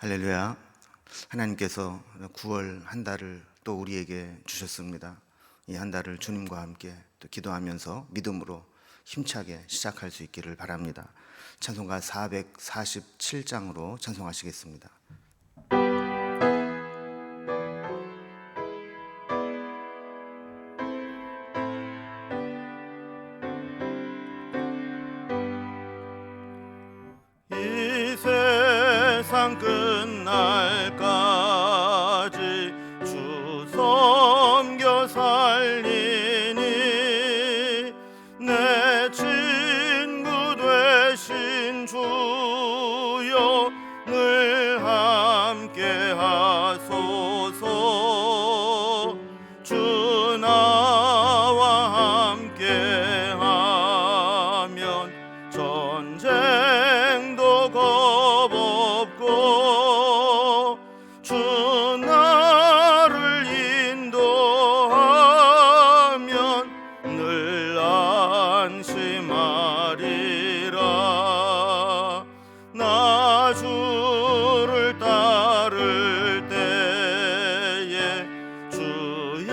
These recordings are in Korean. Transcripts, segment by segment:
할렐루야. 하나님께서 9월 한 달을 또 우리에게 주셨습니다. 이 한 달을 주님과 함께 또 기도하면서 믿음으로 힘차게 시작할 수 있기를 바랍니다. 찬송가 447장으로 찬송하시겠습니다. 이 세상 끝날까지 주 섬겨 살리니 내 친구 되신 주여 늘 함께 하소서. 주 나와 함께 하면 전쟁도 겁없고 주 나를 인도하면 늘 안심하리라. 나 주를 따를 때에 주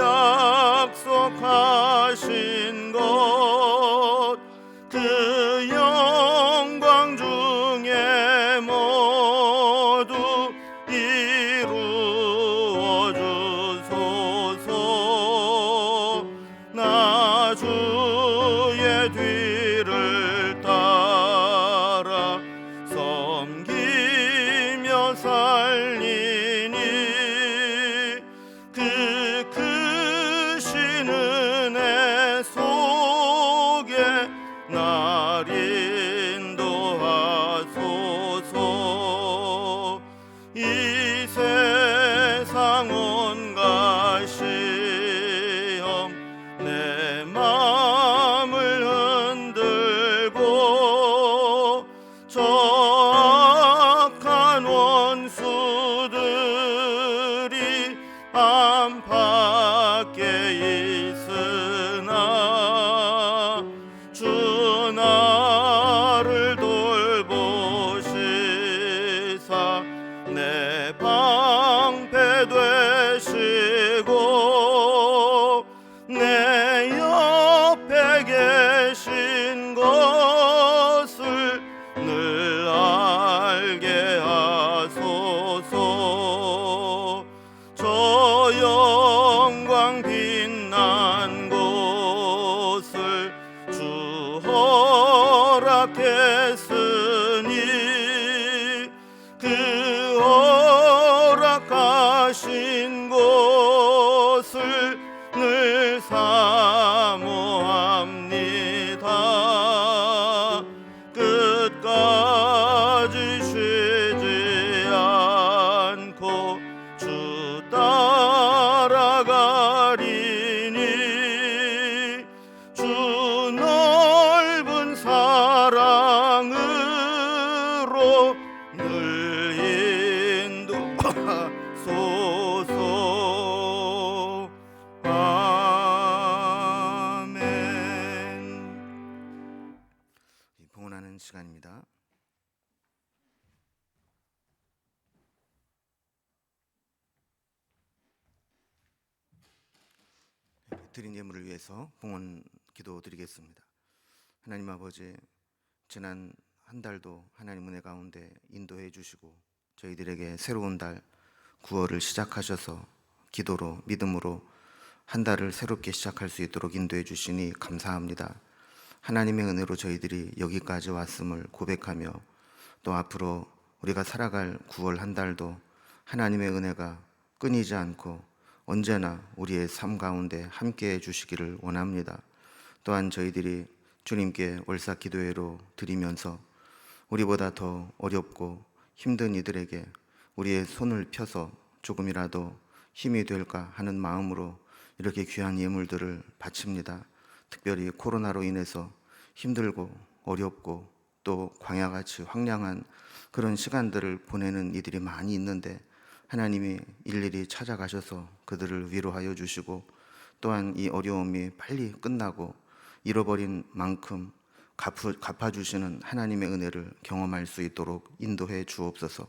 약속하신 것 그 영광 중에 모두 이루어 주소서. 나 주의 뒤를 따라 섬기며 살리니 그 크신 은혜 속에 날 인도하소서. 이 세상 온갖 시험 내 맘을 흔들고 저 악한 원수들이 안팎에 있으나 주 나를 돌보시사 내 방패 되시고 내 옆에 계신 것을 늘 알게 하소서. 저 영광 빛난 곳을 주 허락했으니 그 허락하신 곳을 늘 사모합니다. 끝까지 쉬지 않고 주 따라가리니 주 넓은 사랑으로 늘 인도하소서. 아멘. 봉헌하는 시간입니다. 드린 예물을 위해서 봉헌 기도 드리겠습니다. 하나님 아버지, 지난 한 달도 하나님 은혜 가운데 인도해 주시고 저희들에게 새로운 달 9월을 시작하셔서 기도로 믿음으로 한 달을 새롭게 시작할 수 있도록 인도해 주시니 감사합니다. 하나님의 은혜로 저희들이 여기까지 왔음을 고백하며 또 앞으로 우리가 살아갈 9월 한 달도 하나님의 은혜가 끊이지 않고 언제나 우리의 삶 가운데 함께해 주시기를 원합니다. 또한 저희들이 주님께 월삭기도회로 드리면서 우리보다 더 어렵고 힘든 이들에게 우리의 손을 펴서 조금이라도 힘이 될까 하는 마음으로 이렇게 귀한 예물들을 바칩니다. 특별히 코로나로 인해서 힘들고 어렵고 또 광야같이 황량한 그런 시간들을 보내는 이들이 많이 있는데 하나님이 일일이 찾아가셔서 그들을 위로하여 주시고 또한 이 어려움이 빨리 끝나고 잃어버린 만큼 갚아주시는 하나님의 은혜를 경험할 수 있도록 인도해 주옵소서.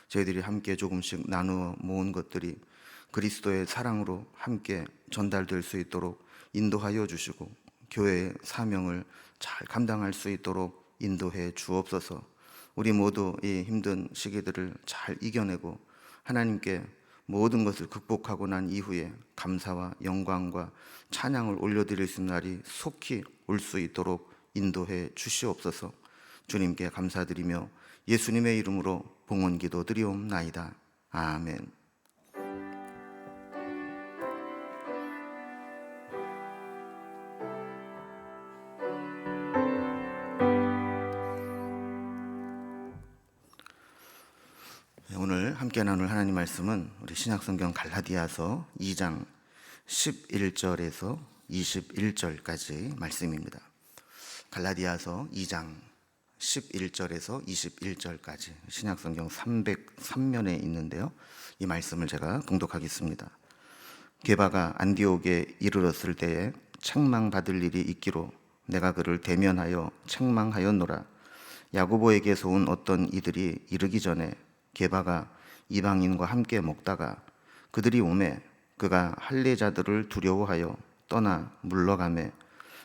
저희들이 함께 조금씩 나누어 모은 것들이 그리스도의 사랑으로 함께 전달될 수 있도록 인도하여 주시고 교회의 사명을 잘 감당할 수 있도록 인도해 주옵소서. 우리 모두 이 힘든 시기들을 잘 이겨내고 하나님께 모든 것을 극복하고 난 이후에 감사와 영광과 찬양을 올려드릴 수 있는 날이 속히 올 수 있도록 인도해 주시옵소서. 주님께 감사드리며 예수님의 이름으로 봉헌기도 드리옵나이다. 아멘. 오늘 함께 나눌 하나님 말씀은 우리 신약성경 갈라디아서 2장 11절에서 21절까지 말씀입니다. 갈라디아서 2장 11절에서 21절까지 신약성경 303면에 있는데요. 이 말씀을 제가 봉독하겠습니다. 게바가 안디옥에 이르렀을 때에 책망받을 일이 있기로 내가 그를 대면하여 책망하였노라. 야고보에게서 온 어떤 이들이 이르기 전에 게바가 이방인과 함께 먹다가 그들이 오매 그가 할례자들을 두려워하여 떠나 물러가매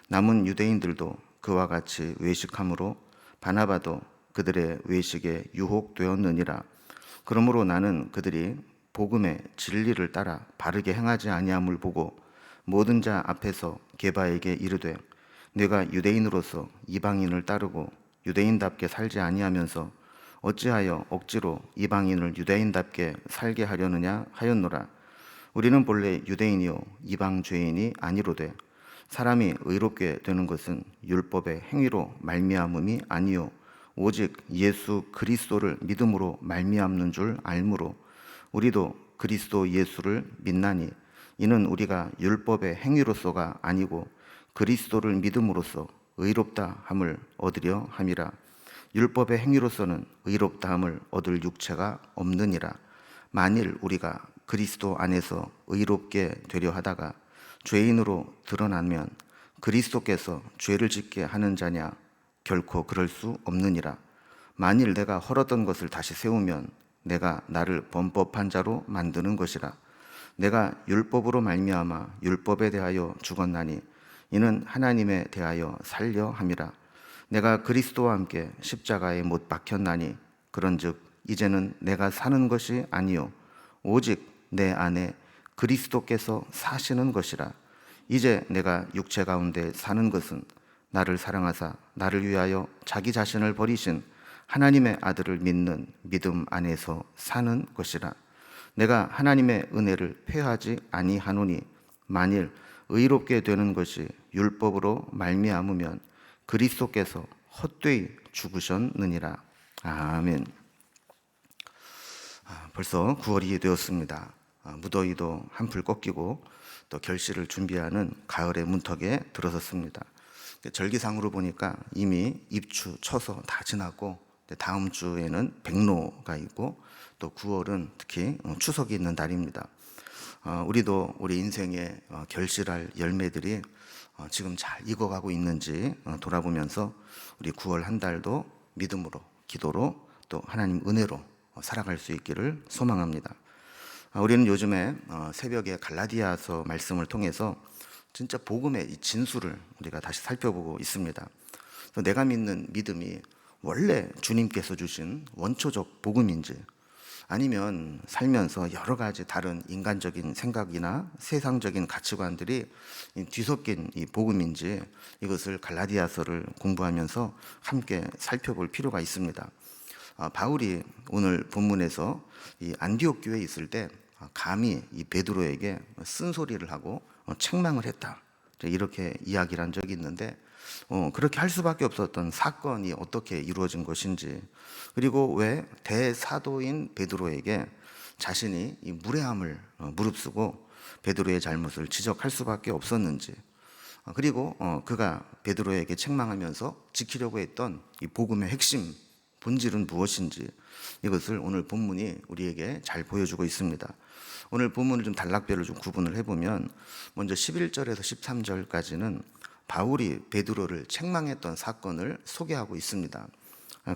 남은 유대인들도 그와 같이 외식함으로 바나바도 그들의 외식에 유혹되었느니라. 그러므로 나는 그들이 복음의 진리를 따라 바르게 행하지 아니함을 보고 모든 자 앞에서 게바에게 이르되 네가 유대인으로서 이방인을 따르고 유대인답게 살지 아니하면서 어찌하여 억지로 이방인을 유대인답게 살게 하려느냐 하였노라. 우리는 본래 유대인이요 이방 죄인이 아니로되 사람이 의롭게 되는 것은 율법의 행위로 말미암음이 아니요 오직 예수 그리스도를 믿음으로 말미암는 줄 알므로 우리도 그리스도 예수를 믿나니 이는 우리가 율법의 행위로서가 아니고 그리스도를 믿음으로써 의롭다 함을 얻으려 함이라. 율법의 행위로서는 의롭다 함을 얻을 육체가 없느니라. 만일 우리가 그리스도 안에서 의롭게 되려 하다가 죄인으로 드러나면 그리스도께서 죄를 짓게 하는 자냐? 결코 그럴 수 없느니라. 만일 내가 헐었던 것을 다시 세우면 내가 나를 범법한 자로 만드는 것이라. 내가 율법으로 말미암아 율법에 대하여 죽었나니 이는 하나님에 대하여 살려 함이라. 내가 그리스도와 함께 십자가에 못 박혔나니 그런즉 이제는 내가 사는 것이 아니요 오직 내 안에 그리스도께서 사시는 것이라. 이제 내가 육체 가운데 사는 것은 나를 사랑하사 나를 위하여 자기 자신을 버리신 하나님의 아들을 믿는 믿음 안에서 사는 것이라. 내가 하나님의 은혜를 폐하지 아니하노니 만일 의롭게 되는 것이 율법으로 말미암으면 그리스도께서 헛되이 죽으셨느니라. 아멘. 벌써 9월이 되었습니다. 무더위도 한풀 꺾이고 또 결실을 준비하는 가을의 문턱에 들어섰습니다. 절기상으로 보니까 이미 입추, 처서 다 지났고 다음 주에는 백로가 있고 또 9월은 특히 추석이 있는 달입니다. 우리도 우리 인생에 결실할 열매들이 지금 잘 익어가고 있는지 돌아보면서 우리 9월 한 달도 믿음으로, 기도로 또 하나님 은혜로 살아갈 수 있기를 소망합니다. 우리는 요즘에 새벽에 갈라디아서 말씀을 통해서 진짜 복음의 이 진수를 우리가 다시 살펴보고 있습니다. 내가 믿는 믿음이 원래 주님께서 주신 원초적 복음인지 아니면 살면서 여러 가지 다른 인간적인 생각이나 세상적인 가치관들이 뒤섞인 이 복음인지 이것을 갈라디아서를 공부하면서 함께 살펴볼 필요가 있습니다. 바울이 오늘 본문에서 이 안디옥 교회에 있을 때 감히 이 베드로에게 쓴소리를 하고 책망을 했다, 이렇게 이야기를 한 적이 있는데 그렇게 할 수밖에 없었던 사건이 어떻게 이루어진 것인지, 그리고 왜 대사도인 베드로에게 자신이 이 무례함을 무릅쓰고 베드로의 잘못을 지적할 수밖에 없었는지, 그리고 그가 베드로에게 책망하면서 지키려고 했던 이 복음의 핵심 본질은 무엇인지, 이것을 오늘 본문이 우리에게 잘 보여주고 있습니다. 오늘 본문을 좀 단락별로 좀 구분을 해보면 먼저 11절에서 13절까지는 바울이 베드로를 책망했던 사건을 소개하고 있습니다.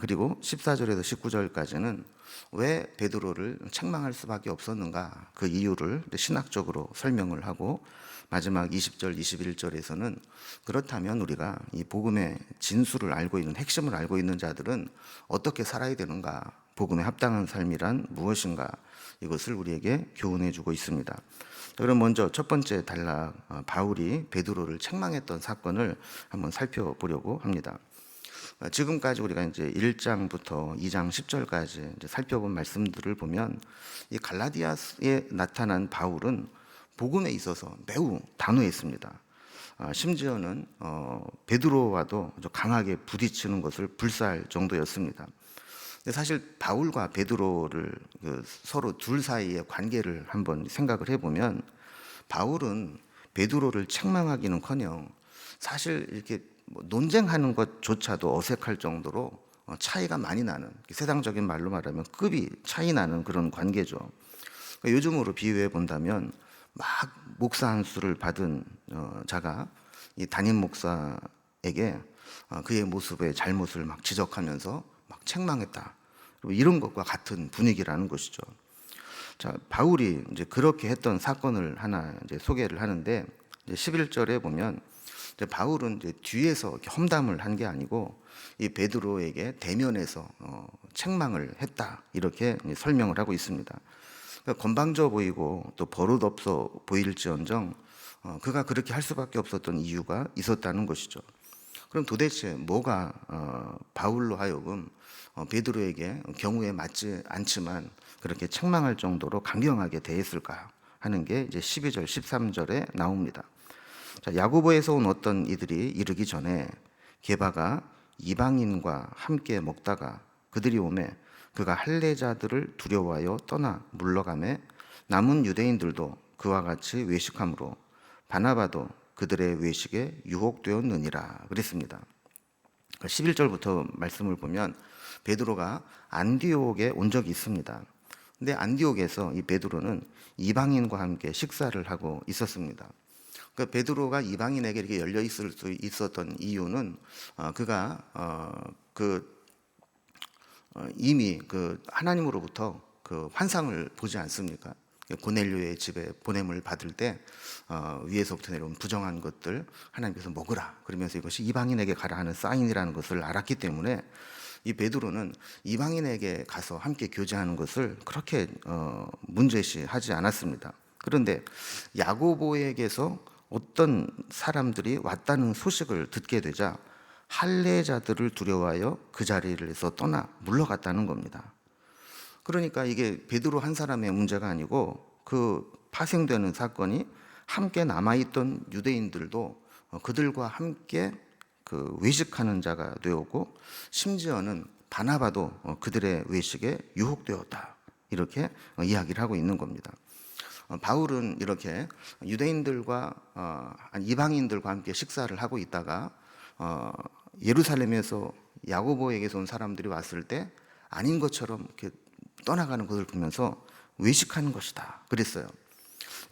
그리고 14절에서 19절까지는 왜 베드로를 책망할 수밖에 없었는가 그 이유를 신학적으로 설명을 하고, 마지막 20절, 21절에서는 그렇다면 우리가 이 복음의 진수를 알고 있는, 핵심을 알고 있는 자들은 어떻게 살아야 되는가, 복음에 합당한 삶이란 무엇인가, 이것을 우리에게 교훈해 주고 있습니다. 그럼 먼저 첫 번째 단락, 바울이 베드로를 책망했던 사건을 한번 살펴보려고 합니다. 지금까지 우리가 이제 1장부터 2장 10절까지 이제 살펴본 말씀들을 보면, 이 갈라디아에 나타난 바울은 복음에 있어서 매우 단호했습니다. 심지어는 베드로와도 아주 강하게 부딪히는 것을 불사할 정도였습니다. 근데 사실 바울과 베드로를 서로 둘 사이의 관계를 한번 생각을 해보면, 바울은 베드로를 책망하기는커녕 사실 이렇게 논쟁하는 것조차도 어색할 정도로 차이가 많이 나는, 세상적인 말로 말하면 급이 차이 나는 그런 관계죠. 요즘으로 비유해 본다면, 막 목사 한 수를 받은 자가 이 담임 목사에게 그의 모습의 잘못을 막 지적하면서 막 책망했다, 이런 것과 같은 분위기라는 것이죠. 자, 바울이 이제 그렇게 했던 사건을 하나 이제 소개를 하는데, 이제 11절에 보면, 이제 바울은 이제 뒤에서 이렇게 험담을 한 게 아니고 이 베드로에게 대면해서 책망을 했다, 이렇게 설명을 하고 있습니다. 그러니까 건방져 보이고 또 버릇없어 보일지언정 그가 그렇게 할 수밖에 없었던 이유가 있었다는 것이죠. 그럼 도대체 뭐가 바울로 하여금 베드로에게 경우에 맞지 않지만 그렇게 책망할 정도로 강경하게 대했을까 하는 게 이제 12절, 13절에 나옵니다. 자, 야고보에서 온 어떤 이들이 이르기 전에 게바가 이방인과 함께 먹다가 그들이 오매 그가 할례자들을 두려워하여 떠나 물러가매 남은 유대인들도 그와 같이 외식함으로 바나바도 그들의 외식에 유혹되었느니라 그랬습니다. 11절부터 말씀을 보면 베드로가 안디옥에 온 적이 있습니다. 근데 안디옥에서 이 베드로는 이방인과 함께 식사를 하고 있었습니다. 그러니까 베드로가 이방인에게 이렇게 열려 있을 수 있었던 이유는 그가 이미 그 하나님으로부터 그 환상을 보지 않습니까? 고넬료의 집에 보냄을 받을 때 위에서부터 내려온 부정한 것들 하나님께서 먹으라 그러면서 이것이 이방인에게 가라 하는 사인이라는 것을 알았기 때문에 이 베드로는 이방인에게 가서 함께 교제하는 것을 그렇게 문제시하지 않았습니다. 그런데 야고보에게서 어떤 사람들이 왔다는 소식을 듣게 되자 할례자들을 두려워하여 그 자리에서 떠나 물러갔다는 겁니다. 그러니까 이게 베드로 한 사람의 문제가 아니고 그 파생되는 사건이 함께 남아있던 유대인들도 그들과 함께 그 외식하는 자가 되었고, 심지어는 바나바도 그들의 외식에 유혹되었다, 이렇게 이야기를 하고 있는 겁니다. 바울은 이렇게 유대인들과 이방인들과 함께 식사를 하고 있다가 예루살렘에서 야고보에게서 온 사람들이 왔을 때 아닌 것처럼 이렇게 떠나가는 것을 보면서 외식하는 것이다 그랬어요.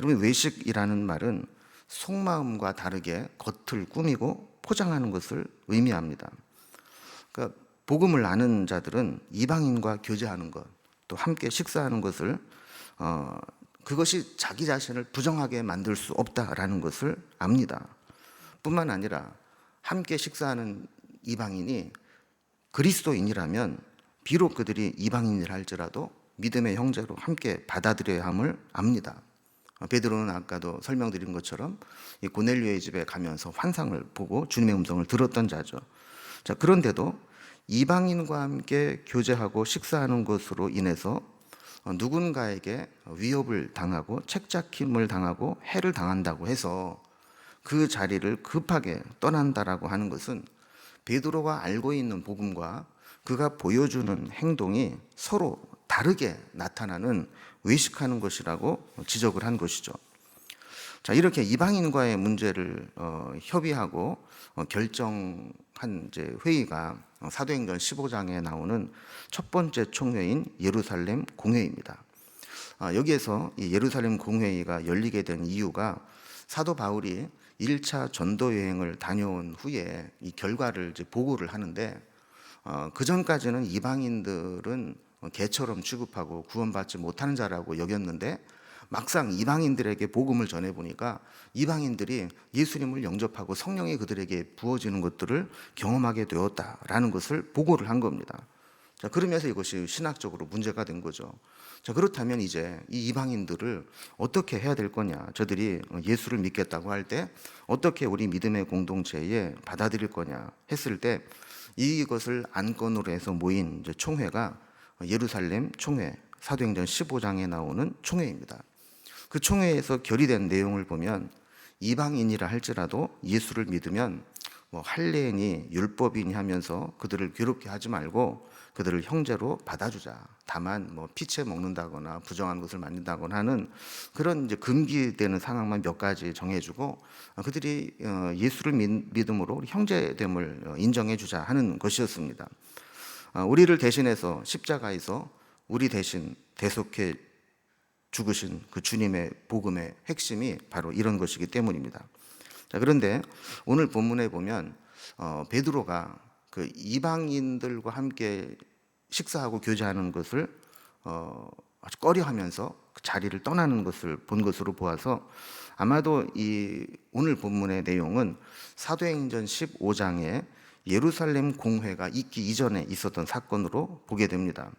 여러분, 외식이라는 말은 속마음과 다르게 겉을 꾸미고 포장하는 것을 의미합니다. 그러니까 복음을 아는 자들은 이방인과 교제하는 것, 또 함께 식사하는 것을 그것이 자기 자신을 부정하게 만들 수 없다라는 것을 압니다. 뿐만 아니라 함께 식사하는 이방인이 그리스도인이라면 비록 그들이 이방인이라 할지라도 믿음의 형제로 함께 받아들여야 함을 압니다. 베드로는 아까도 설명드린 것처럼 이 고넬료의 집에 가면서 환상을 보고 주님의 음성을 들었던 자죠. 자, 그런데도 이방인과 함께 교제하고 식사하는 것으로 인해서 누군가에게 위협을 당하고 책잡힘을 당하고 해를 당한다고 해서 그 자리를 급하게 떠난다라고 하는 것은 베드로가 알고 있는 복음과 그가 보여주는 행동이 서로 다르게 나타나는 외식하는 것이라고 지적을 한 것이죠. 자, 이렇게 이방인과의 문제를 협의하고 결정한 이제 회의가 사도행전 15장에 나오는 첫 번째 총회인 예루살렘 공회입니다. 여기에서 이 예루살렘 공회의가 열리게 된 이유가 사도 바울이 1차 전도 여행을 다녀온 후에 이 결과를 이제 보고를 하는데 그 전까지는 이방인들은 개처럼 취급하고 구원받지 못하는 자라고 여겼는데, 막상 이방인들에게 복음을 전해 보니까 이방인들이 예수님을 영접하고 성령이 그들에게 부어지는 것들을 경험하게 되었다라는 것을 보고를 한 겁니다. 자, 그러면서 이것이 신학적으로 문제가 된 거죠. 자, 그렇다면 이제 이 이방인들을 어떻게 해야 될 거냐? 저들이 예수를 믿겠다고 할 때 어떻게 우리 믿음의 공동체에 받아들일 거냐 했을 때, 이것을 안건으로 해서 모인 이제 총회가 예루살렘 총회, 사도행전 15장에 나오는 총회입니다. 그 총회에서 결의된 내용을 보면, 이방인이라 할지라도 예수를 믿으면 할례인이 율법이니 하면서 그들을 괴롭게 하지 말고 그들을 형제로 받아주자. 다만 피채 먹는다거나 부정한 것을 만든다거나 하는 그런 이제 금기되는 상황만 몇 가지 정해주고, 그들이 예수를 믿음으로 형제됨을 인정해주자 하는 것이었습니다. 우리를 대신해서 십자가에서 우리 대신 대속해 죽으신 그 주님의 복음의 핵심이 바로 이런 것이기 때문입니다. 자, 그런데 오늘 본문에 보면 베드로가 그 이방인들과 함께 식사하고 교제하는 것을 아주 꺼려하면서 그 자리를 떠나는 것을 본 것으로 보아서, 아마도 이 오늘 본문의 내용은 사도행전 15장에 예루살렘 공회가 있기 이전에 있었던 사건으로 보게 됩니다.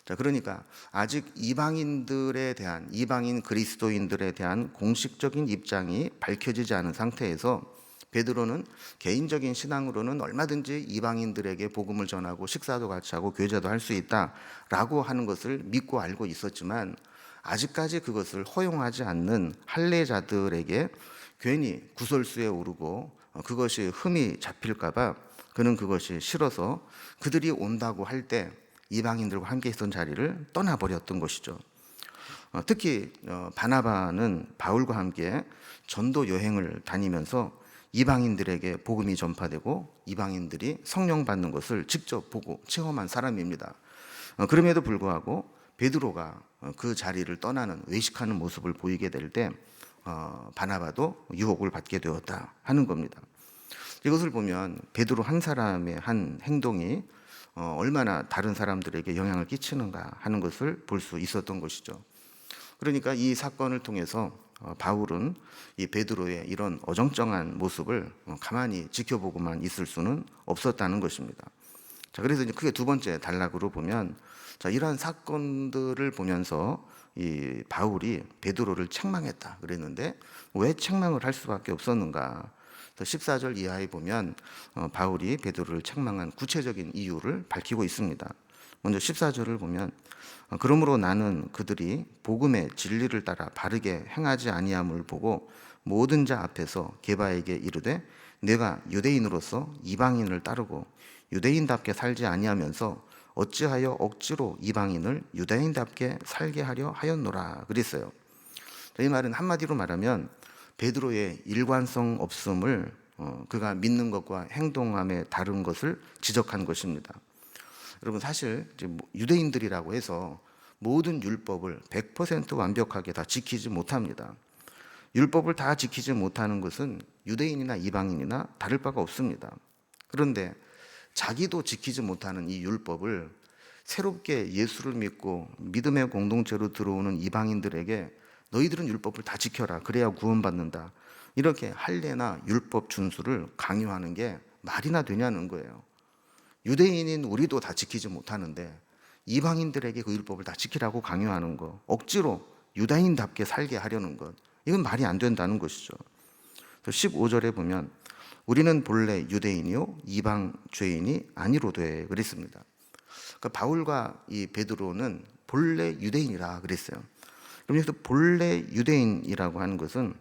자, 그러니까 아직 이방인들에 대한, 이방인 그리스도인들에 대한 공식적인 입장이 밝혀지지 않은 상태에서 베드로는 개인적인 신앙으로는 얼마든지 이방인들에게 복음을 전하고 식사도 같이 하고 교제도 할 수 있다라고 하는 것을 믿고 알고 있었지만, 아직까지 그것을 허용하지 않는 할례자들에게 괜히 구설수에 오르고 그것이 흠이 잡힐까 봐 그는 그것이 싫어서 그들이 온다고 할 때 이방인들과 함께 있던 자리를 떠나버렸던 것이죠. 특히 바나바는 바울과 함께 전도 여행을 다니면서 이방인들에게 복음이 전파되고 이방인들이 성령 받는 것을 직접 보고 체험한 사람입니다. 그럼에도 불구하고 베드로가 그 자리를 떠나는, 외식하는 모습을 보이게 될 때 바나바도 유혹을 받게 되었다 하는 겁니다. 이것을 보면 베드로 한 사람의 한 행동이 얼마나 다른 사람들에게 영향을 끼치는가 하는 것을 볼 수 있었던 것이죠. 그러니까 이 사건을 통해서 바울은 이 베드로의 이런 어정쩡한 모습을 가만히 지켜보고만 있을 수는 없었다는 것입니다. 자, 그래서 이제 크게 두 번째 단락으로 보면, 자, 이러한 사건들을 보면서 이 바울이 베드로를 책망했다 그랬는데, 왜 책망을 할 수밖에 없었는가? 14절 이하에 보면 바울이 베드로를 책망한 구체적인 이유를 밝히고 있습니다. 먼저 14절을 보면, 그러므로 나는 그들이 복음의 진리를 따라 바르게 행하지 아니함을 보고 모든 자 앞에서 게바에게 이르되, 내가 유대인으로서 이방인을 따르고 유대인답게 살지 아니하면서 어찌하여 억지로 이방인을 유대인답게 살게 하려 하였노라 그랬어요. 이 말은 한마디로 말하면 베드로의 일관성 없음을, 그가 믿는 것과 행동함에 다른 것을 지적한 것입니다. 여러분, 사실 유대인들이라고 해서 모든 율법을 100% 완벽하게 다 지키지 못합니다. 율법을 다 지키지 못하는 것은 유대인이나 이방인이나 다를 바가 없습니다. 그런데 자기도 지키지 못하는 이 율법을 새롭게 예수를 믿고 믿음의 공동체로 들어오는 이방인들에게 너희들은 율법을 다 지켜라, 그래야 구원받는다, 이렇게 할례나 율법 준수를 강요하는 게 말이나 되냐는 거예요. 유대인인 우리도 다 지키지 못하는데 이방인들에게 그 율법을 다 지키라고 강요하는 거, 억지로 유다인답게 살게 하려는 것, 이건 말이 안 된다는 것이죠. 15절에 보면 우리는 본래 유대인이요 이방 죄인이 아니로되 그랬습니다. 그러니까 바울과 이 베드로는 본래 유대인이라 그랬어요. 그럼 여기서 본래 유대인이라고 하는 것은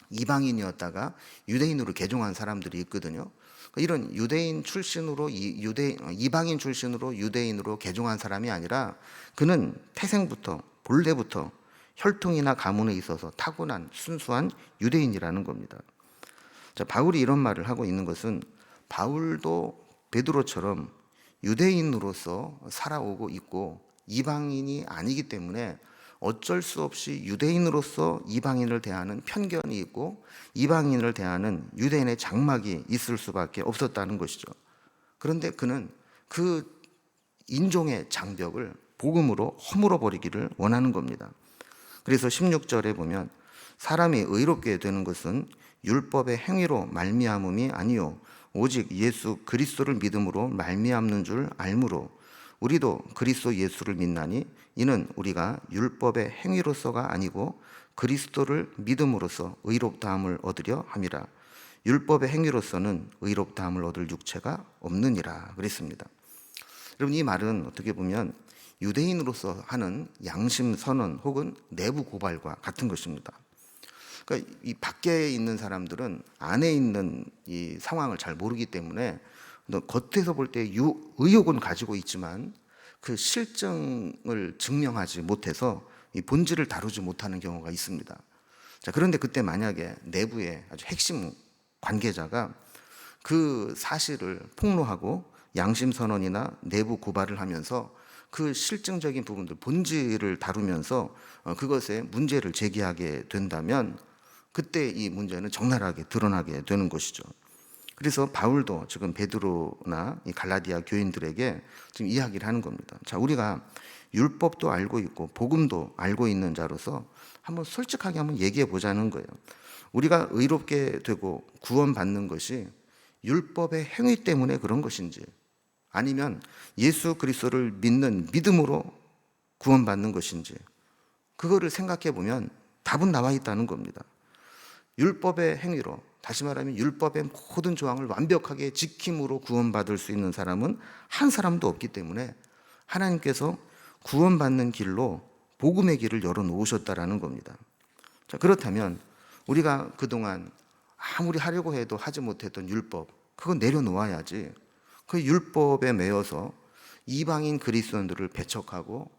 이방인이었다가 유대인으로 개종한 사람들이 있거든요. 이런 유대인 출신으로 이방인 출신으로 유대인으로 개종한 사람이 아니라 그는 태생부터 본래부터 혈통이나 가문에 있어서 타고난 순수한 유대인이라는 겁니다. 자, 바울이 이런 말을 하고 있는 것은 바울도 베드로처럼 유대인으로서 살아오고 있고 이방인이 아니기 때문에 어쩔 수 없이 유대인으로서 이방인을 대하는 편견이 있고 이방인을 대하는 유대인의 장막이 있을 수밖에 없었다는 것이죠. 그런데 그는 그 인종의 장벽을 복음으로 허물어 버리기를 원하는 겁니다. 그래서 16절에 보면 사람이 의롭게 되는 것은 율법의 행위로 말미암음이 아니요 오직 예수 그리스도를 믿음으로 말미암는 줄 알므로 우리도 그리스도 예수를 믿나니 이는 우리가 율법의 행위로서가 아니고 그리스도를 믿음으로써 의롭다함을 얻으려 함이라. 율법의 행위로서는 의롭다함을 얻을 육체가 없느니라 그랬습니다. 여러분, 이 말은 어떻게 보면 유대인으로서 하는 양심 선언 혹은 내부 고발과 같은 것입니다. 그러니까 이 밖에 있는 사람들은 안에 있는 이 상황을 잘 모르기 때문에 겉에서 볼 때 의혹은 가지고 있지만 그 실정을 증명하지 못해서 이 본질을 다루지 못하는 경우가 있습니다. 자, 그런데 그때 만약에 내부의 아주 핵심 관계자가 그 사실을 폭로하고 양심 선언이나 내부 고발을 하면서 그 실증적인 부분들, 본질을 다루면서 그것에 문제를 제기하게 된다면 그때 이 문제는 적나라하게 드러나게 되는 것이죠. 그래서 바울도 지금 베드로나 이 갈라디아 교인들에게 지금 이야기를 하는 겁니다. 자, 우리가 율법도 알고 있고 복음도 알고 있는 자로서 한번 솔직하게 한번 얘기해 보자는 거예요. 우리가 의롭게 되고 구원받는 것이 율법의 행위 때문에 그런 것인지 아니면 예수 그리스도를 믿는 믿음으로 구원받는 것인지 그거를 생각해 보면 답은 나와 있다는 겁니다. 율법의 행위로, 다시 말하면 율법의 모든 조항을 완벽하게 지킴으로 구원받을 수 있는 사람은 한 사람도 없기 때문에 하나님께서 구원받는 길로 복음의 길을 열어놓으셨다라는 겁니다. 자, 그렇다면 우리가 그동안 아무리 하려고 해도 하지 못했던 율법, 그거 내려놓아야지. 그 율법에 매여서 이방인 그리스도인들을 배척하고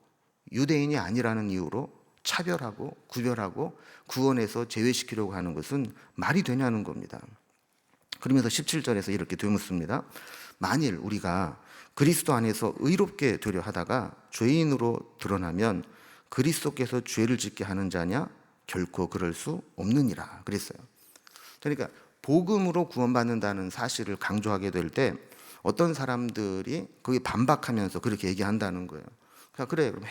유대인이 아니라는 이유로 차별하고 구별하고 구원에서 제외시키려고 하는 것은 말이 되냐는 겁니다. 그러면서 17절에서 이렇게 되묻습니다. 만일 우리가 그리스도 안에서 의롭게 되려 하다가 죄인으로 드러나면 그리스도께서 죄를 짓게 하는 자냐? 결코 그럴 수 없느니라 그랬어요. 그러니까 복음으로 구원받는다는 사실을 강조하게 될 때 어떤 사람들이 거기 반박하면서 그렇게 얘기한다는 거예요. 그래, 그럼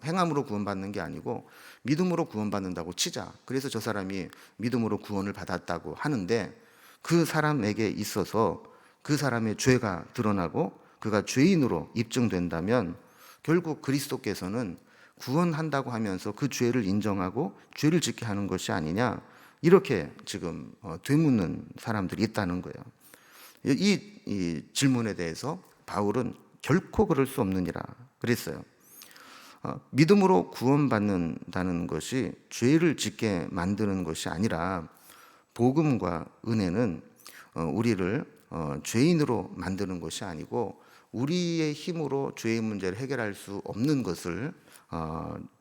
행함으로 구원받는 게 아니고 믿음으로 구원받는다고 치자. 그래서 저 사람이 믿음으로 구원을 받았다고 하는데 그 사람에게 있어서 그 사람의 죄가 드러나고 그가 죄인으로 입증된다면 결국 그리스도께서는 구원한다고 하면서 그 죄를 인정하고 죄를 짓게 하는 것이 아니냐, 이렇게 지금 되묻는 사람들이 있다는 거예요. 이 질문에 대해서 바울은 결코 그럴 수 없느니라 그랬어요. 믿음으로 구원받는다는 것이 죄를 짓게 만드는 것이 아니라 복음과 은혜는 우리를 죄인으로 만드는 것이 아니고 우리의 힘으로 죄의 문제를 해결할 수 없는 것을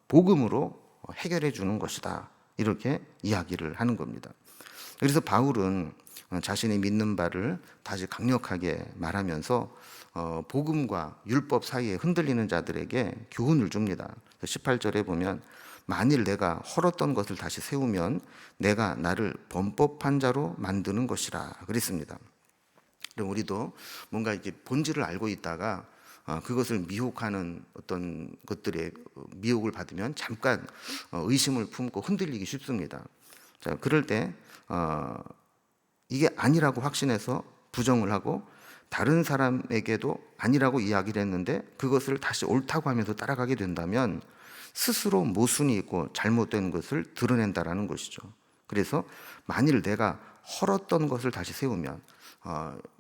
복음으로 해결해 주는 것이다, 이렇게 이야기를 하는 겁니다. 그래서 바울은 자신이 믿는 바를 다시 강력하게 말하면서 복음과 율법 사이에 흔들리는 자들에게 교훈을 줍니다. 18절에 보면 만일 내가 헐었던 것을 다시 세우면 내가 나를 범법한 자로 만드는 것이라 그랬습니다. 그럼 우리도 뭔가 이렇게 본질을 알고 있다가 그것을 미혹하는 어떤 것들에 미혹을 받으면 잠깐 의심을 품고 흔들리기 쉽습니다. 자, 그럴 때 이게 아니라고 확신해서 부정을 하고 다른 사람에게도 아니라고 이야기를 했는데 그것을 다시 옳다고 하면서 따라가게 된다면 스스로 모순이 있고 잘못된 것을 드러낸다라는 것이죠. 그래서 만일 내가 헐었던 것을 다시 세우면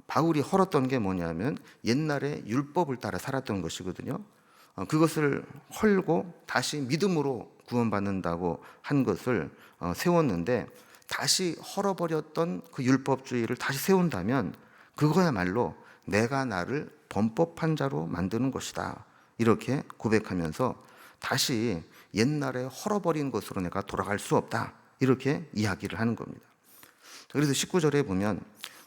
바울이 헐었던 게 뭐냐면 옛날에 율법을 따라 살았던 것이거든요. 그것을 헐고 다시 믿음으로 구원받는다고 한 것을 세웠는데 다시 헐어버렸던 그 율법주의를 다시 세운다면 그거야말로 내가 나를 범법한 자로 만드는 것이다, 이렇게 고백하면서 다시 옛날에 헐어버린 것으로 내가 돌아갈 수 없다, 이렇게 이야기를 하는 겁니다. 그래서 19절에 보면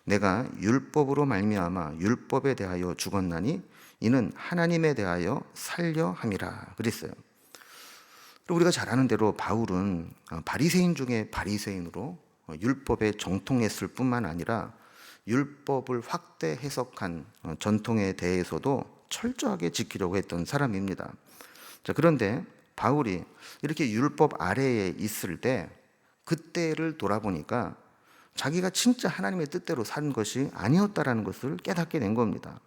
내가 율법으로 말미암아 율법에 대하여 죽었나니 이는 하나님에 대하여 살려 함이라 그랬어요. 우리가 잘 아는 대로 바울은 바리새인 중에 바리새인으로 율법에 정통했을 뿐만 아니라 율법을 확대 해석한 전통에 대해서도 철저하게 지키려고 했던 사람입니다. 자, 그런데 바울이 이렇게 율법 아래에 있을 때 그때를 돌아보니까 자기가 진짜 하나님의 뜻대로 산 것이 아니었다라는 것을 깨닫게 된 겁니다.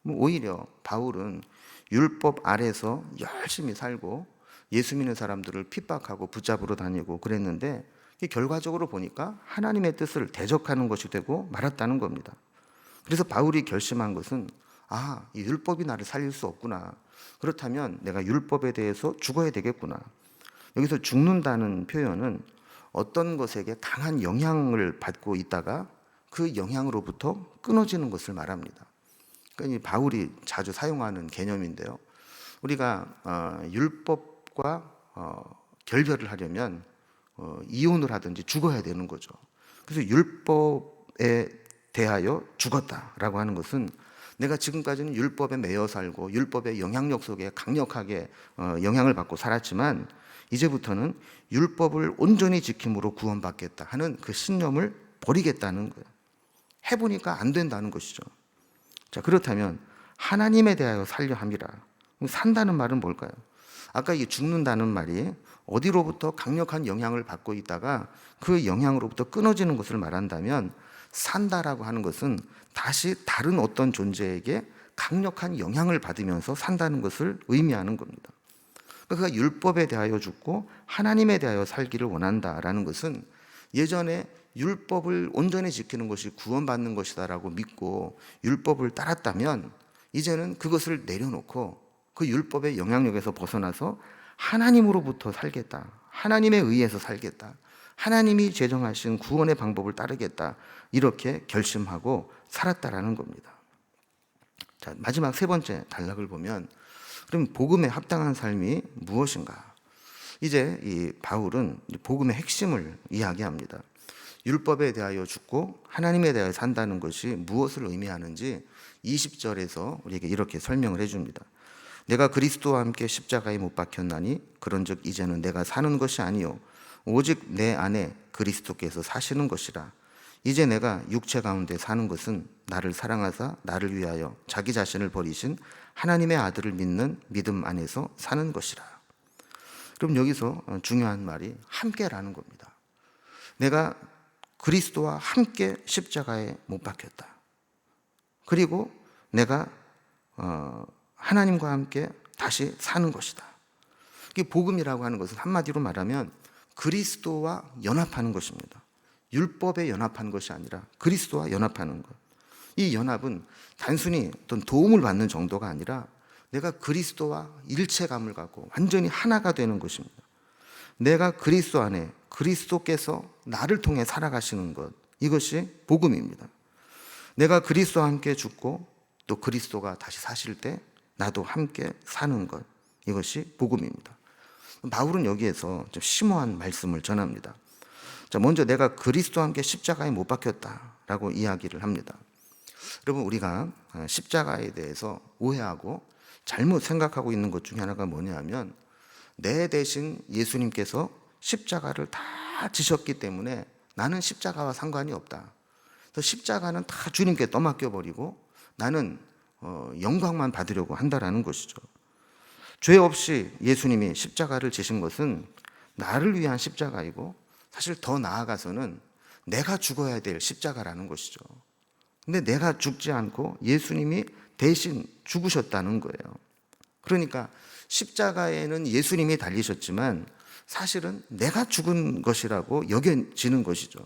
오히려 바울은 율법 아래서 열심히 살고 예수 믿는 사람들을 핍박하고 붙잡으러 다니고 그랬는데 결과적으로 보니까 하나님의 뜻을 대적하는 것이 되고 말았다는 겁니다. 그래서 바울이 결심한 것은 이 율법이 나를 살릴 수 없구나. 그렇다면 내가 율법에 대해서 죽어야 되겠구나. 여기서 죽는다는 표현은 어떤 것에게 강한 영향을 받고 있다가 그 영향으로부터 끊어지는 것을 말합니다. 그러니까 바울이 자주 사용하는 개념인데요. 우리가 율법과 결별을 하려면 이혼을 하든지 죽어야 되는 거죠. 그래서 율법에 대하여 죽었다라고 하는 것은 내가 지금까지는 율법에 매여 살고 율법의 영향력 속에 강력하게 영향을 받고 살았지만 이제부터는 율법을 온전히 지킴으로 구원받겠다 하는 그 신념을 버리겠다는 거예요. 해보니까 안 된다는 것이죠. 자, 그렇다면 하나님에 대하여 살려 함이라. 산다는 말은 뭘까요? 아까 이 죽는다는 말이 어디로부터 강력한 영향을 받고 있다가 그 영향으로부터 끊어지는 것을 말한다면 산다라고 하는 것은 다시 다른 어떤 존재에게 강력한 영향을 받으면서 산다는 것을 의미하는 겁니다. 그가 율법에 대하여 죽고 하나님에 대하여 살기를 원한다라는 것은 예전에 율법을 온전히 지키는 것이 구원받는 것이다라고 믿고 율법을 따랐다면 이제는 그것을 내려놓고 그 율법의 영향력에서 벗어나서 하나님으로부터 살겠다. 하나님에 의해서 살겠다. 하나님이 제정하신 구원의 방법을 따르겠다. 이렇게 결심하고 살았다라는 겁니다. 자, 마지막 세 번째 단락을 보면 그럼 복음에 합당한 삶이 무엇인가? 이제 이 바울은 복음의 핵심을 이야기합니다. 율법에 대하여 죽고 하나님에 대하여 산다는 것이 무엇을 의미하는지 20절에서 우리에게 이렇게 설명을 해줍니다. 내가 그리스도와 함께 십자가에 못 박혔나니 그런즉 이제는 내가 사는 것이 아니요 오직 내 안에 그리스도께서 사시는 것이라. 이제 내가 육체 가운데 사는 것은 나를 사랑하사 나를 위하여 자기 자신을 버리신 하나님의 아들을 믿는 믿음 안에서 사는 것이라. 그럼 여기서 중요한 말이 함께라는 겁니다. 내가 그리스도와 함께 십자가에 못 박혔다. 그리고 내가 하나님과 함께 다시 사는 것이다. 이게 복음이라고 하는 것은 한마디로 말하면 그리스도와 연합하는 것입니다. 율법에 연합한 것이 아니라 그리스도와 연합하는 것. 이 연합은 단순히 어떤 도움을 받는 정도가 아니라 내가 그리스도와 일체감을 갖고 완전히 하나가 되는 것입니다. 내가 그리스도 안에 그리스도께서 나를 통해 살아가시는 것, 이것이 복음입니다. 내가 그리스도와 함께 죽고 또 그리스도가 다시 사실 때 나도 함께 사는 것, 이것이 복음입니다. 바울은 여기에서 좀 심오한 말씀을 전합니다. 자, 먼저 내가 그리스도와 함께 십자가에 못 박혔다라고 이야기를 합니다. 여러분, 우리가 십자가에 대해서 오해하고 잘못 생각하고 있는 것 중에 하나가 뭐냐면 내 대신 예수님께서 십자가를 다 지셨기 때문에 나는 십자가와 상관이 없다. 그래서 십자가는 다 주님께 떠맡겨버리고 나는 영광만 받으려고 한다라는 것이죠. 죄 없이 예수님이 십자가를 지신 것은 나를 위한 십자가이고 사실 더 나아가서는 내가 죽어야 될 십자가라는 것이죠. 근데 내가 죽지 않고 예수님이 대신 죽으셨다는 거예요. 그러니까 십자가에는 예수님이 달리셨지만 사실은 내가 죽은 것이라고 여겨지는 것이죠.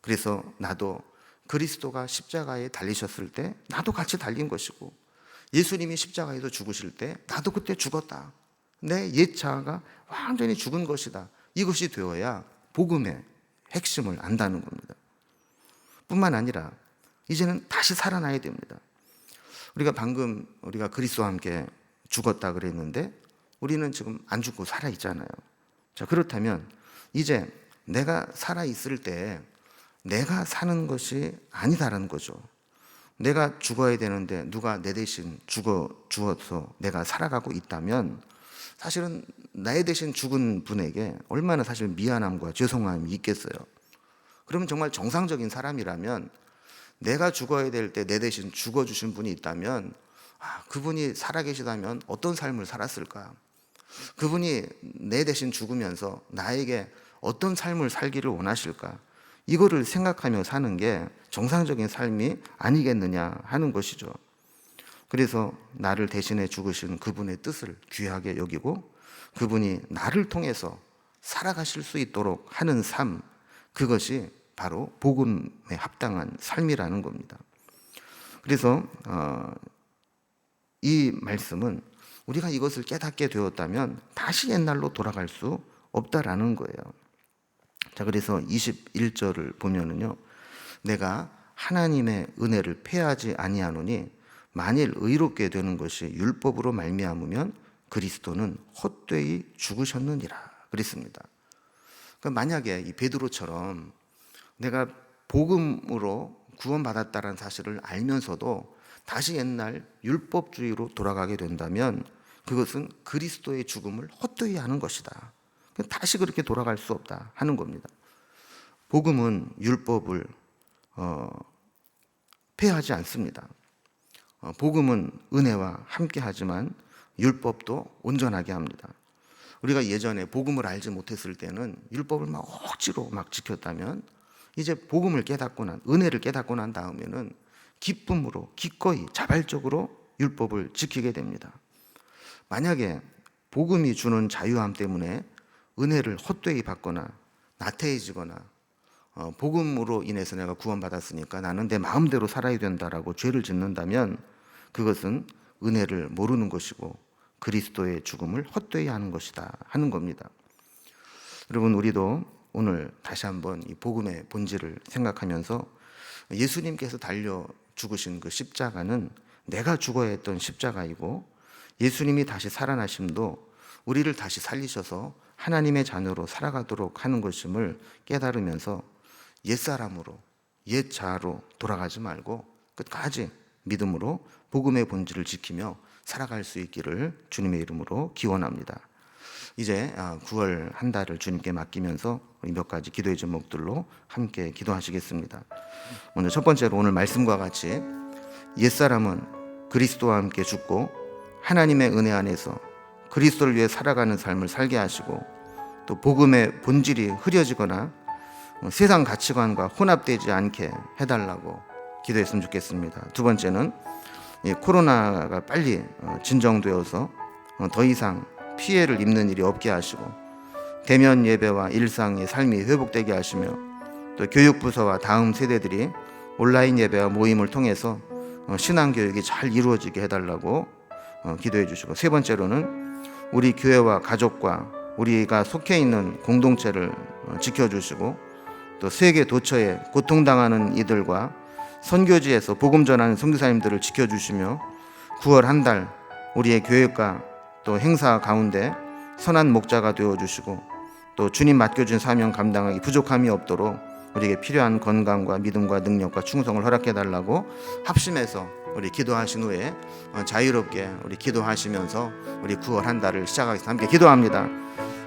그래서 나도 그리스도가 십자가에 달리셨을 때 나도 같이 달린 것이고 예수님이 십자가에서 죽으실 때 나도 그때 죽었다. 내 옛 자아가 완전히 죽은 것이다. 이것이 되어야 복음의 핵심을 안다는 겁니다. 뿐만 아니라 이제는 다시 살아나야 됩니다. 우리가 방금 우리가 그리스도와 함께 죽었다 그랬는데 우리는 지금 안 죽고 살아 있잖아요. 자, 그렇다면 이제 내가 살아 있을 때 내가 사는 것이 아니다라는 거죠. 내가 죽어야 되는데 누가 내 대신 죽어서 내가 살아가고 있다면 사실은 나의 대신 죽은 분에게 얼마나 사실 미안함과 죄송함이 있겠어요. 그러면 정말 정상적인 사람이라면 내가 죽어야 될 때 내 대신 죽어주신 분이 있다면 그분이 살아계시다면 어떤 삶을 살았을까? 그분이 내 대신 죽으면서 나에게 어떤 삶을 살기를 원하실까? 이거를 생각하며 사는 게 정상적인 삶이 아니겠느냐 하는 것이죠. 그래서 나를 대신해 죽으신 그분의 뜻을 귀하게 여기고 그분이 나를 통해서 살아가실 수 있도록 하는 삶, 그것이 바로 복음에 합당한 삶이라는 겁니다. 그래서 이 말씀은 우리가 이것을 깨닫게 되었다면 다시 옛날로 돌아갈 수 없다라는 거예요. 자, 그래서 21절을 보면은요, 내가 하나님의 은혜를 패하지 아니하노니 만일 의롭게 되는 것이 율법으로 말미암으면 그리스도는 헛되이 죽으셨느니라 그랬습니다. 그러니까 만약에 이 베드로처럼 내가 복음으로 구원받았다는 사실을 알면서도 다시 옛날 율법주의로 돌아가게 된다면 그것은 그리스도의 죽음을 헛되이 하는 것이다. 다시 그렇게 돌아갈 수 없다 하는 겁니다. 복음은 율법을 폐하지 않습니다. 복음은 은혜와 함께하지만 율법도 온전하게 합니다. 우리가 예전에 복음을 알지 못했을 때는 율법을 막 억지로 막 지켰다면 이제 복음을 깨닫고 은혜를 깨닫고 난 다음에는 기쁨으로 기꺼이 자발적으로 율법을 지키게 됩니다. 만약에 복음이 주는 자유함 때문에 은혜를 헛되이 받거나 나태해지거나 복음으로 인해서 내가 구원받았으니까 나는 내 마음대로 살아야 된다라고 죄를 짓는다면 그것은 은혜를 모르는 것이고 그리스도의 죽음을 헛되이 하는 것이다 하는 겁니다. 여러분, 우리도 오늘 다시 한번 이 복음의 본질을 생각하면서 예수님께서 달려 죽으신 그 십자가는 내가 죽어야 했던 십자가이고 예수님이 다시 살아나심도 우리를 다시 살리셔서 하나님의 자녀로 살아가도록 하는 것임을 깨달으면서 옛사람으로 옛 자아로 돌아가지 말고 끝까지 믿음으로 복음의 본질을 지키며 살아갈 수 있기를 주님의 이름으로 기원합니다. 이제 9월 한 달을 주님께 맡기면서 몇 가지 기도의 제목들로 함께 기도하시겠습니다. 먼저 첫 번째로 오늘 말씀과 같이 옛사람은 그리스도와 함께 죽고 하나님의 은혜 안에서 그리스도를 위해 살아가는 삶을 살게 하시고 또 복음의 본질이 흐려지거나 세상 가치관과 혼합되지 않게 해달라고 기도했으면 좋겠습니다. 두 번째는 코로나가 빨리 진정되어서 더 이상 피해를 입는 일이 없게 하시고 대면 예배와 일상의 삶이 회복되게 하시며 또 교육부서와 다음 세대들이 온라인 예배와 모임을 통해서 신앙교육이 잘 이루어지게 해달라고 기도해 주시고, 세 번째로는 우리 교회와 가족과 우리가 속해 있는 공동체를 지켜주시고 또 세계 도처에 고통당하는 이들과 선교지에서 복음 전하는 선교사님들을 지켜주시며 9월 한 달 우리의 교육과 또 행사 가운데 선한 목자가 되어주시고 또 주님 맡겨준 사명 감당하기 부족함이 없도록 우리에게 필요한 건강과 믿음과 능력과 충성을 허락해달라고 합심해서 우리 기도하신 후에 자유롭게 우리 기도하시면서 우리 9월 한 달을 시작하겠습니다. 함께 기도합니다.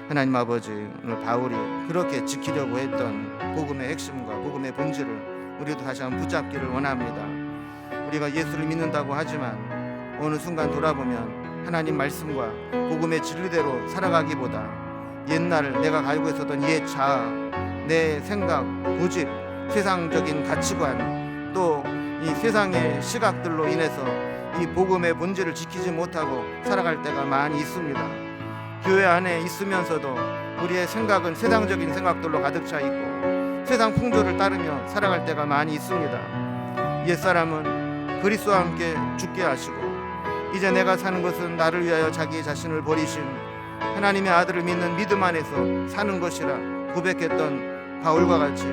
하나님 아버지, 오늘 바울이 그렇게 지키려고 했던 복음의 핵심과 복음의 본질을 우리도 다시 한번 붙잡기를 원합니다. 우리가 예수를 믿는다고 하지만 어느 순간 돌아보면 하나님 말씀과 복음의 진리대로 살아가기보다 옛날 내가 가지고 있었던 옛 자아, 내 생각, 고집, 세상적인 가치관 또 이 세상의 시각들로 인해서 이 복음의 본질을 지키지 못하고 살아갈 때가 많이 있습니다. 교회 안에 있으면서도 우리의 생각은 세상적인 생각들로 가득 차 있고 세상 풍조를 따르며 살아갈 때가 많이 있습니다. 옛사람은 그리스도와 함께 죽게 하시고 이제 내가 사는 것은 나를 위하여 자기 자신을 버리신 하나님의 아들을 믿는 믿음 안에서 사는 것이라 고백했던 바울과 같이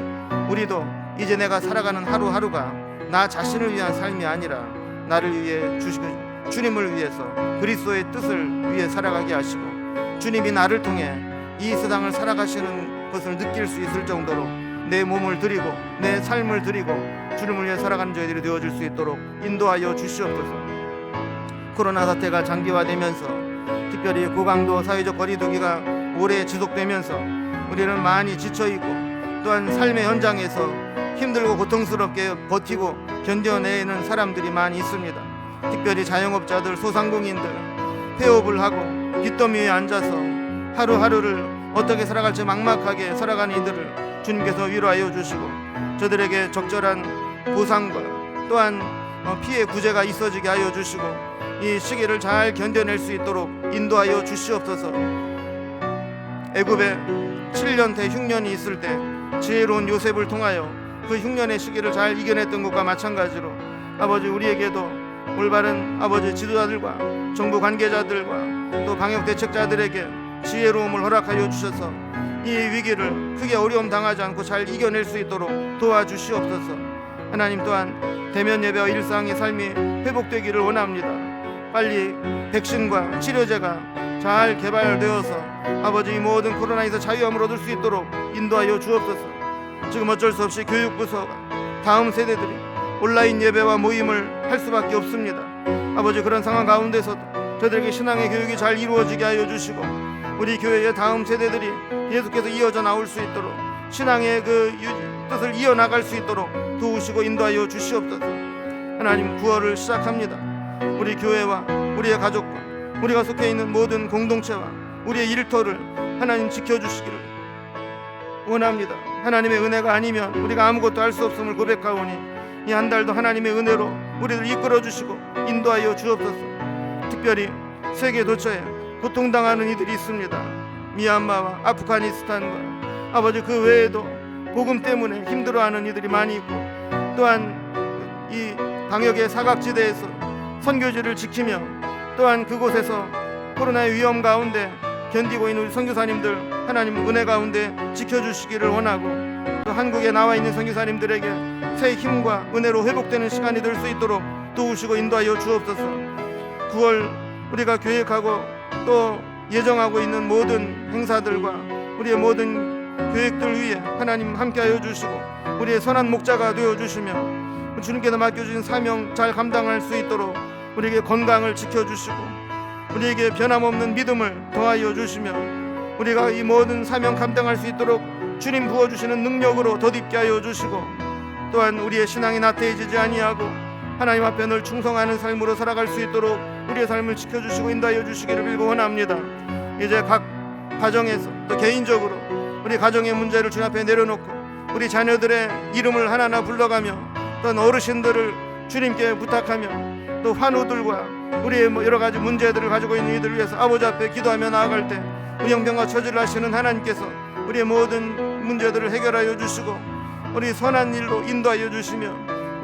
우리도 이제 내가 살아가는 하루하루가 나 자신을 위한 삶이 아니라 나를 위해 주시고 주님을 위해서 그리스도의 뜻을 위해 살아가게 하시고 주님이 나를 통해 이 세상을 살아가시는 것을 느낄 수 있을 정도로 내 몸을 드리고 내 삶을 드리고 주님을 위해 살아가는 저희들이 되어줄 수 있도록 인도하여 주시옵소서. 코로나 사태가 장기화되면서 특별히 고강도 사회적 거리두기가 오래 지속되면서 우리는 많이 지쳐있고 또한 삶의 현장에서 힘들고 고통스럽게 버티고 견뎌내는 사람들이 많이 있습니다. 특별히 자영업자들, 소상공인들, 폐업을 하고 빚더미 위에 앉아서 하루하루를 어떻게 살아갈지 막막하게 살아가는 이들을 주님께서 위로하여 주시고 저들에게 적절한 보상과 또한 피해 구제가 있어지게 하여 주시고 이 시기를 잘 견뎌낼 수 있도록 인도하여 주시옵소서. 애굽에 7년 흉년이 있을 때 지혜로운 요셉을 통하여 그 흉년의 시기를 잘 이겨냈던 것과 마찬가지로 아버지 우리에게도 올바른 아버지 지도자들과 정부 관계자들과 또 방역 대책자들에게 지혜로움을 허락하여 주셔서 이 위기를 크게 어려움 당하지 않고 잘 이겨낼 수 있도록 도와주시옵소서. 하나님 또한 대면 예배와 일상의 삶이 회복되기를 원합니다. 빨리 백신과 치료제가 잘 개발되어서 아버지 이 모든 코로나에서 자유함을 얻을 수 있도록 인도하여 주옵소서. 지금 어쩔 수 없이 교육부서가 다음 세대들이 온라인 예배와 모임을 할 수밖에 없습니다. 아버지 그런 상황 가운데서도 저들에게 신앙의 교육이 잘 이루어지게 하여 주시고 우리 교회의 다음 세대들이 계속해서 이어져 나올 수 있도록 신앙의 그 뜻을 이어나갈 수 있도록 도우시고 인도하여 주시옵소서. 하나님 9월을 시작합니다. 우리 교회와 우리의 가족과 우리가 속해 있는 모든 공동체와 우리의 일터를 하나님 지켜주시기를 원합니다. 하나님의 은혜가 아니면 우리가 아무것도 할 수 없음을 고백하오니 이 한 달도 하나님의 은혜로 우리를 이끌어 주시고 인도하여 주옵소서. 특별히 세계 도처에 고통당하는 이들이 있습니다. 미얀마와 아프가니스탄과 아버지 그 외에도 복음 때문에 힘들어하는 이들이 많이 있고 또한 이 방역의 사각지대에서 선교지를 지키며 또한 그곳에서 코로나의 위험 가운데 견디고 있는 우리 선교사님들 하나님 은혜 가운데 지켜주시기를 원하고 또 한국에 나와 있는 선교사님들에게 새 힘과 은혜로 회복되는 시간이 될 수 있도록 도우시고 인도하여 주옵소서. 9월 우리가 계획하고 또 예정하고 있는 모든 행사들과 우리의 모든 계획들 위에 하나님 함께하여 주시고 우리의 선한 목자가 되어주시며 주님께서 맡겨주신 사명 잘 감당할 수 있도록 우리에게 건강을 지켜주시고 우리에게 변함없는 믿음을 더하여 주시며 우리가 이 모든 사명 감당할 수 있도록 주님 부어주시는 능력으로 덧입게 하여 주시고 또한 우리의 신앙이 나태해지지 아니하고 하나님 앞에 늘 충성하는 삶으로 살아갈 수 있도록 우리의 삶을 지켜주시고 인도하여 주시기를 빌고 원합니다. 이제 각 가정에서 또 개인적으로 우리 가정의 문제를 주님 앞에 내려놓고 우리 자녀들의 이름을 하나하나 불러가며 또 어르신들을 주님께 부탁하며 또 환우들과 우리의 여러 가지 문제들을 가지고 있는 이들을 위해서 아버지 앞에 기도하며 나아갈 때 의형병과 처지를 하시는 하나님께서 우리의 모든 문제들을 해결하여 주시고 우리 선한 일로 인도하여 주시며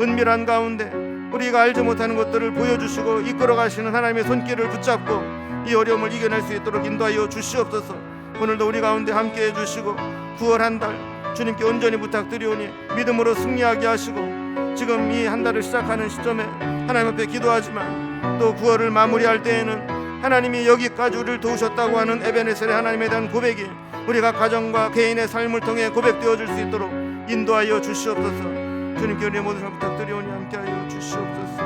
은밀한 가운데 우리가 알지 못하는 것들을 보여주시고 이끌어 가시는 하나님의 손길을 붙잡고 이 어려움을 이겨낼 수 있도록 인도하여 주시옵소서. 오늘도 우리 가운데 함께해 주시고 9월 한 달 주님께 온전히 부탁드리오니 믿음으로 승리하게 하시고 지금 이 한 달을 시작하는 시점에 하나님 앞에 기도하지만 또 9월을 마무리할 때에는 하나님이 여기까지 우리를 도우셨다고 하는 에베네셀의 하나님에 대한 고백이 우리가 가정과 개인의 삶을 통해 고백되어질 수 있도록 인도하여 주시옵소서. 주님께 우리의 모든 걸 부탁드리오니 함께하여 주시옵소서.